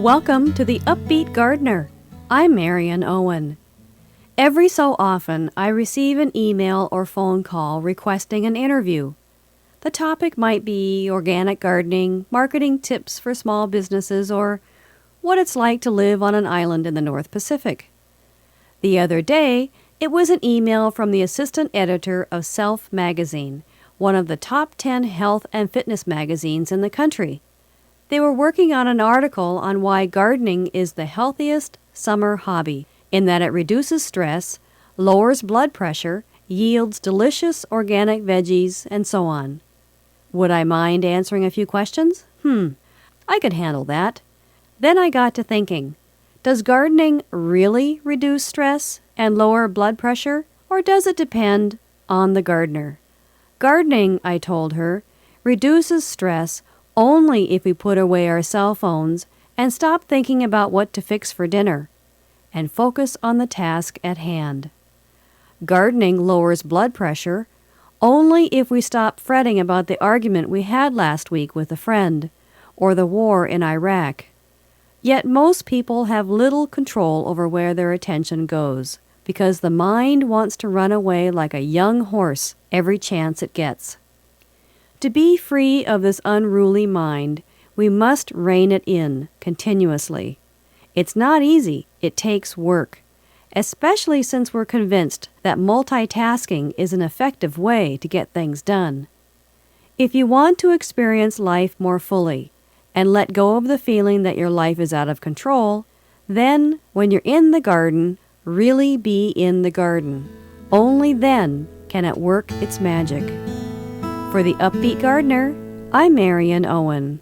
Welcome to the UpBeet Gardener. I'm Marion Owen. Every so often, I receive an email or phone call requesting an interview. The topic might be organic gardening, marketing tips for small businesses, or what it's like to live on an island in the North Pacific. The other day, it was an email from the assistant editor of Self magazine, one of the top 10 health and fitness magazines in the country. They were working on an article on why gardening is the healthiest summer hobby, in that it reduces stress, lowers blood pressure, yields delicious organic veggies, and so on. Would I mind answering a few questions? I could handle that. Then I got to thinking, does gardening really reduce stress and lower blood pressure, or does it depend on the gardener? Gardening, I told her, reduces stress only if we put away our cell phones and stop thinking about what to fix for dinner and focus on the task at hand. Gardening lowers blood pressure only if we stop fretting about the argument we had last week with a friend or the war in Iraq. Yet most people have little control over where their attention goes because the mind wants to run away like a young horse every chance it gets. To be free of this unruly mind, we must rein it in continuously. It's not easy, it takes work, especially since we're convinced that multitasking is an effective way to get things done. If you want to experience life more fully and let go of the feeling that your life is out of control, then when you're in the garden, really be in the garden. Only then can it work its magic. For the UpBeet Gardener, I'm Marion Owen.